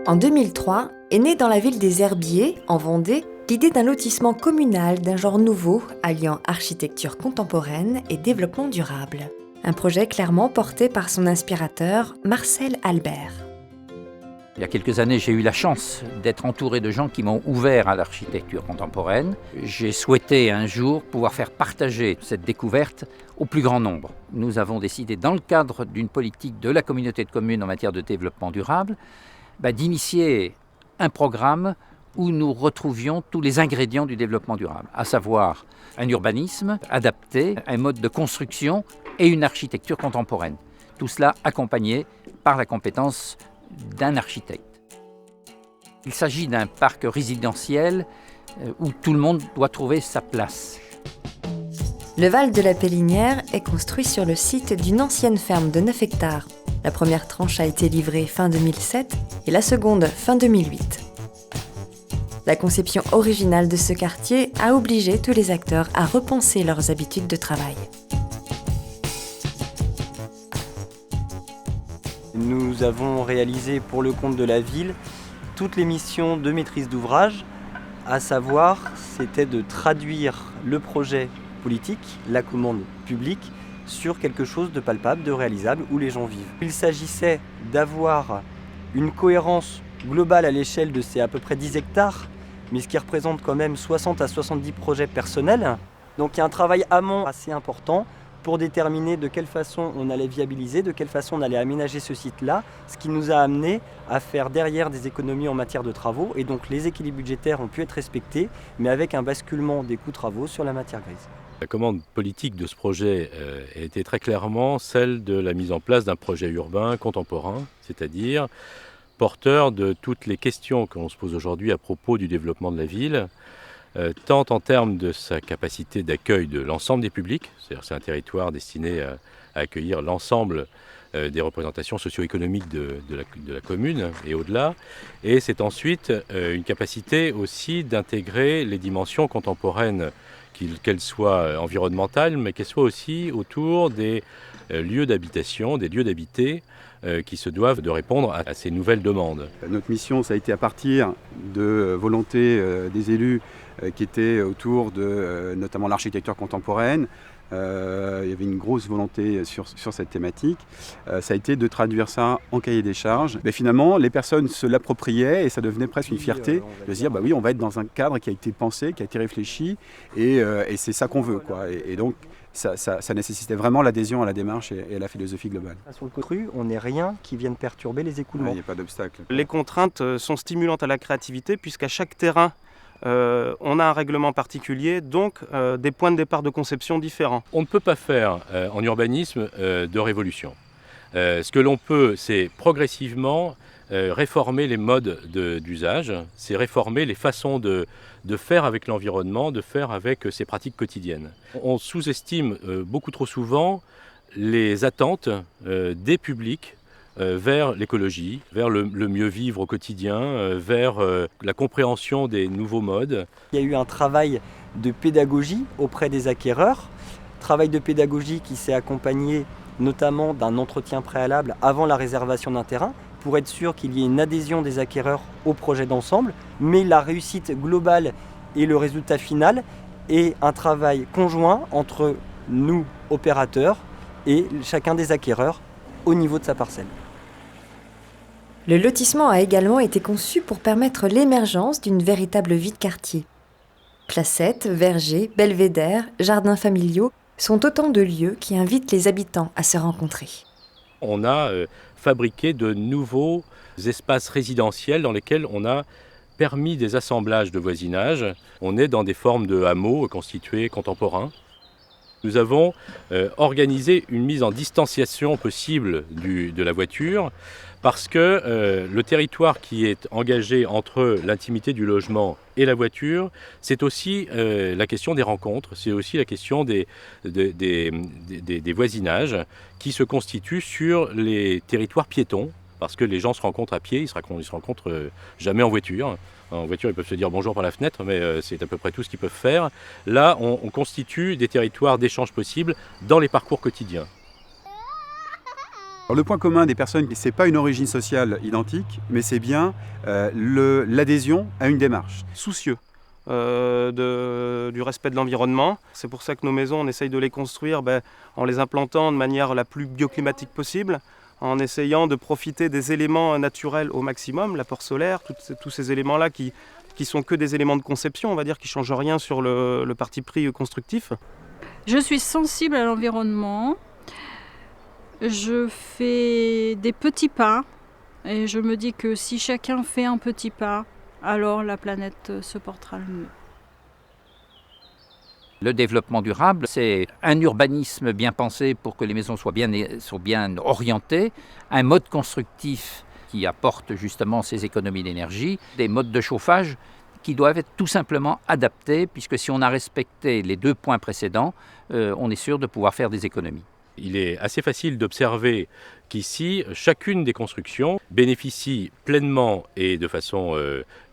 En 2003, est née dans la ville des Herbiers, en Vendée, l'idée d'un lotissement communal d'un genre nouveau, alliant architecture contemporaine et développement durable. Un projet clairement porté par son inspirateur, Marcel Albert. Il y a quelques années, j'ai eu la chance d'être entouré de gens qui m'ont ouvert à l'architecture contemporaine. J'ai souhaité un jour pouvoir faire partager cette découverte au plus grand nombre. Nous avons décidé, dans le cadre d'une politique de la communauté de communes en matière de développement durable, d'initier un programme où nous retrouvions tous les ingrédients du développement durable, à savoir un urbanisme adapté, un mode de construction et une architecture contemporaine. Tout cela accompagné par la compétence d'un architecte. Il s'agit d'un parc résidentiel où tout le monde doit trouver sa place. Le Val de la Pélinière est construit sur le site d'une ancienne ferme de 9 hectares. La première tranche a été livrée fin 2007 et la seconde fin 2008. La conception originale de ce quartier a obligé tous les acteurs à repenser leurs habitudes de travail. Nous avons réalisé pour le compte de la ville toutes les missions de maîtrise d'ouvrage, à savoir c'était de traduire le projet politique, la commande publique, sur quelque chose de palpable, de réalisable, où les gens vivent. Il s'agissait d'avoir une cohérence globale à l'échelle de ces à peu près 10 hectares, mais ce qui représente quand même 60 à 70 projets personnels. Donc il y a un travail amont assez important pour déterminer de quelle façon on allait viabiliser, de quelle façon on allait aménager ce site-là, ce qui nous a amené à faire derrière des économies en matière de travaux, et donc les équilibres budgétaires ont pu être respectés, mais avec un basculement des coûts travaux sur la matière grise. La commande politique de ce projet était très clairement celle de la mise en place d'un projet urbain contemporain, c'est-à-dire porteur de toutes les questions qu'on se pose aujourd'hui à propos du développement de la ville, tant en termes de sa capacité d'accueil de l'ensemble des publics, c'est-à-dire c'est un territoire destiné à accueillir l'ensemble des représentations socio-économiques de la commune et au-delà, et c'est ensuite une capacité aussi d'intégrer les dimensions contemporaines, qu'elles soient environnementales, mais qu'elles soient aussi autour des lieux d'habitation, des lieux d'habiter, qui se doivent de répondre à ces nouvelles demandes. Notre mission, ça a été à partir de volontés des élus qui étaient autour de notamment l'architecture contemporaine. Il y avait une grosse volonté sur cette thématique. Ça a été de traduire ça en cahier des charges. Mais finalement, les personnes se l'appropriaient et ça devenait presque une fierté de se dire oui, on va être dans un cadre qui a été pensé, qui a été réfléchi et c'est ça qu'on veut, quoi. Et donc, ça nécessitait vraiment l'adhésion à la démarche et à la philosophie globale. Sur le cru, on n'est rien qui vienne perturber les écoulements. Il n'y a pas d'obstacle. Les contraintes sont stimulantes à la créativité puisqu'à chaque terrain, on a un règlement particulier, donc des points de départ de conception différents. On ne peut pas faire en urbanisme de révolution. Ce que l'on peut, c'est progressivement réformer les modes d'usage, c'est réformer les façons de faire avec l'environnement, de faire avec ses pratiques quotidiennes. On sous-estime beaucoup trop souvent les attentes des publics vers l'écologie, vers le mieux vivre au quotidien, vers la compréhension des nouveaux modes. Il y a eu un travail de pédagogie auprès des acquéreurs, travail de pédagogie qui s'est accompagné notamment d'un entretien préalable avant la réservation d'un terrain, pour être sûr qu'il y ait une adhésion des acquéreurs au projet d'ensemble, mais la réussite globale et le résultat final est un travail conjoint entre nous, opérateurs, et chacun des acquéreurs au niveau de sa parcelle. Le lotissement a également été conçu pour permettre l'émergence d'une véritable vie de quartier. Placettes, vergers, belvédères, jardins familiaux sont autant de lieux qui invitent les habitants à se rencontrer. On a fabriqué de nouveaux espaces résidentiels dans lesquels on a permis des assemblages de voisinage. On est dans des formes de hameaux constitués contemporains. Nous avons organisé une mise en distanciation possible de la voiture parce que le territoire qui est engagé entre l'intimité du logement et la voiture, c'est aussi la question des rencontres, c'est aussi la question des voisinages qui se constituent sur les territoires piétons, parce que les gens se rencontrent à pied, ils se rencontrent jamais en voiture. En voiture, ils peuvent se dire bonjour par la fenêtre, mais c'est à peu près tout ce qu'ils peuvent faire. Là, on constitue des territoires d'échange possibles dans les parcours quotidiens. Alors, le point commun des personnes, ce n'est pas une origine sociale identique, mais c'est bien l'adhésion à une démarche. Soucieux du respect de l'environnement. C'est pour ça que nos maisons, on essaye de les construire en les implantant de manière la plus bioclimatique possible, en essayant de profiter des éléments naturels au maximum, l'apport solaire, tous ces éléments-là qui sont que des éléments de conception, on va dire, qui ne changent rien sur le parti pris constructif. Je suis sensible à l'environnement. Je fais des petits pas et je me dis que si chacun fait un petit pas, alors la planète se portera le mieux. Le développement durable, c'est un urbanisme bien pensé pour que les maisons soient bien orientées, un mode constructif qui apporte justement ces économies d'énergie, des modes de chauffage qui doivent être tout simplement adaptés, puisque si on a respecté les 2 points précédents, on est sûr de pouvoir faire des économies. Il est assez facile d'observer qu'ici, chacune des constructions bénéficie pleinement et de façon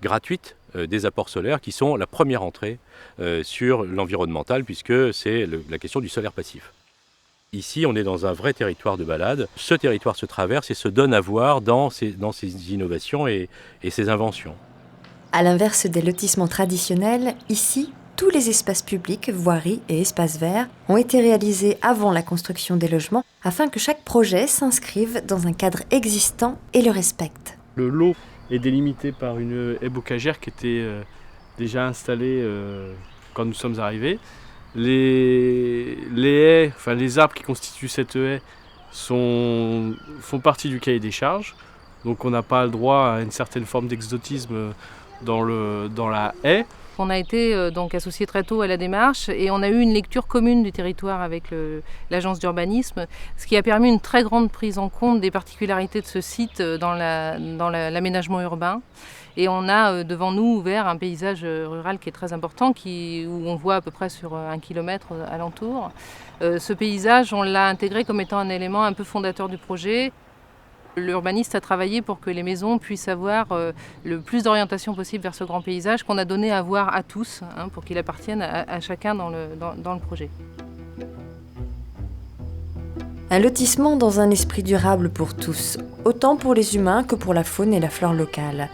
gratuite des apports solaires qui sont la première entrée sur l'environnemental, puisque c'est la question du solaire passif. Ici, on est dans un vrai territoire de balade. Ce territoire se traverse et se donne à voir dans ses innovations et ses inventions. À l'inverse des lotissements traditionnels, ici, tous les espaces publics, voiries et espaces verts ont été réalisés avant la construction des logements afin que chaque projet s'inscrive dans un cadre existant et le respecte. Le lot est délimité par une haie bocagère qui était déjà installée quand nous sommes arrivés. Les haies, les arbres qui constituent cette haie font partie du cahier des charges. Donc on n'a pas le droit à une certaine forme d'exotisme dans la haie. On a été donc associés très tôt à la démarche et on a eu une lecture commune du territoire avec l'agence d'urbanisme, ce qui a permis une très grande prise en compte des particularités de ce site dans l'aménagement urbain. Et on a devant nous ouvert un paysage rural qui est très important, où on voit à peu près sur 1 kilomètre alentour. Ce paysage, on l'a intégré comme étant un élément un peu fondateur du projet. L'urbaniste a travaillé pour que les maisons puissent avoir le plus d'orientation possible vers ce grand paysage qu'on a donné à voir à tous, pour qu'il appartienne à chacun dans le projet. Un lotissement dans un esprit durable pour tous, autant pour les humains que pour la faune et la flore locale.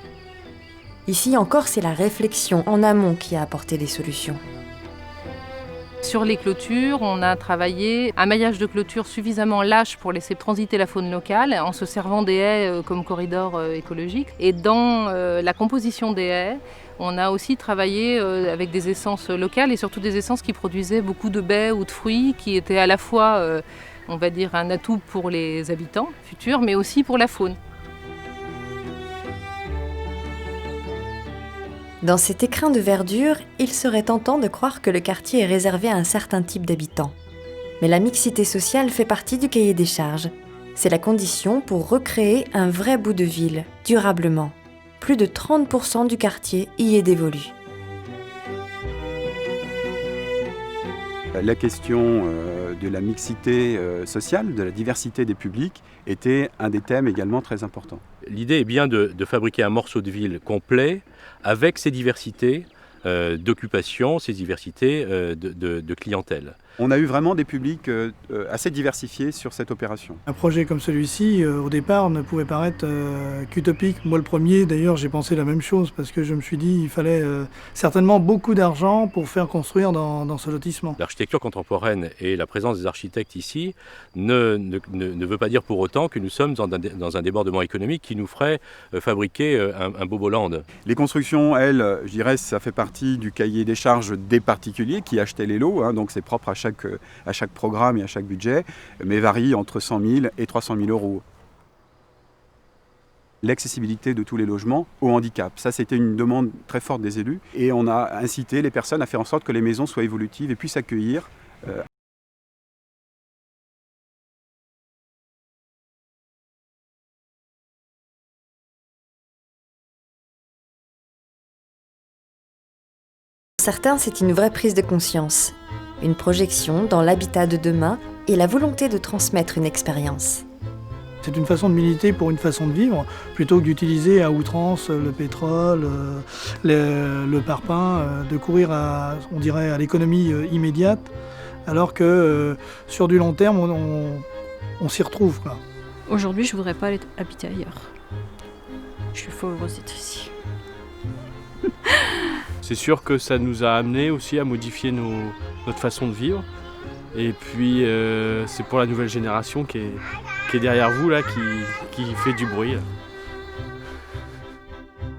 Ici encore, c'est la réflexion en amont qui a apporté les solutions. Sur les clôtures, on a travaillé un maillage de clôture suffisamment lâche pour laisser transiter la faune locale en se servant des haies comme corridor écologique. Et dans la composition des haies, on a aussi travaillé avec des essences locales et surtout des essences qui produisaient beaucoup de baies ou de fruits qui étaient à la fois, on va dire, un atout pour les habitants futurs, mais aussi pour la faune. Dans cet écrin de verdure, il serait tentant de croire que le quartier est réservé à un certain type d'habitants. Mais la mixité sociale fait partie du cahier des charges. C'est la condition pour recréer un vrai bout de ville, durablement. Plus de 30% du quartier y est dévolu. La question de la mixité sociale, de la diversité des publics, était un des thèmes également très importants. L'idée est bien de fabriquer un morceau de ville complet avec ses diversités d'occupation, ses diversités de clientèle. On a eu vraiment des publics assez diversifiés sur cette opération. Un projet comme celui-ci, au départ, ne pouvait paraître qu'utopique. Moi, le premier, d'ailleurs, j'ai pensé la même chose parce que je me suis dit qu'il fallait certainement beaucoup d'argent pour faire construire dans ce lotissement. L'architecture contemporaine et la présence des architectes ici ne veut pas dire pour autant que nous sommes dans un débordement économique qui nous ferait fabriquer un boboland. Les constructions, elles, je dirais, ça fait partie du cahier des charges des particuliers qui achetaient les lots, donc c'est propre à chaque programme et à chaque budget, mais varie entre 100 000 et 300 000 euros. L'accessibilité de tous les logements au handicap, ça c'était une demande très forte des élus et on a incité les personnes à faire en sorte que les maisons soient évolutives et puissent accueillir Pour certains, c'est une vraie prise de conscience. Une projection dans l'habitat de demain et la volonté de transmettre une expérience. C'est une façon de militer pour une façon de vivre, plutôt que d'utiliser à outrance le pétrole, le parpaing, de courir à l'économie immédiate, alors que sur du long terme, on s'y retrouve, quoi. Aujourd'hui, je ne voudrais pas aller habiter ailleurs. Je suis folle heureuse d'être ici. C'est sûr que ça nous a amené aussi à modifier notre façon de vivre. Et puis c'est pour la nouvelle génération qui est derrière vous là, qui fait du bruit. Là.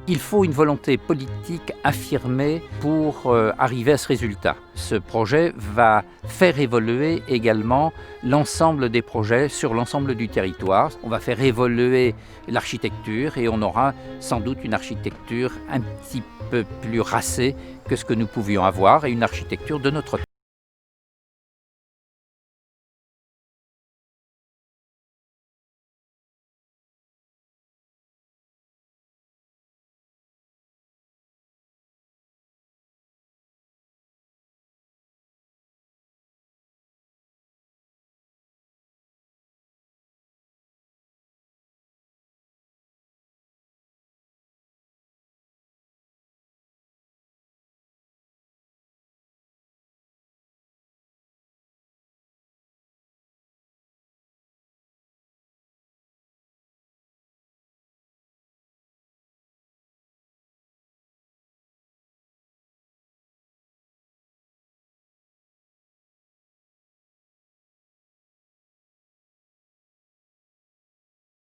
Il faut une volonté politique affirmée pour arriver à ce résultat. Ce projet va faire évoluer également l'ensemble des projets sur l'ensemble du territoire. On va faire évoluer l'architecture et on aura sans doute une architecture un petit peu plus racée que ce que nous pouvions avoir et une architecture de notre temps.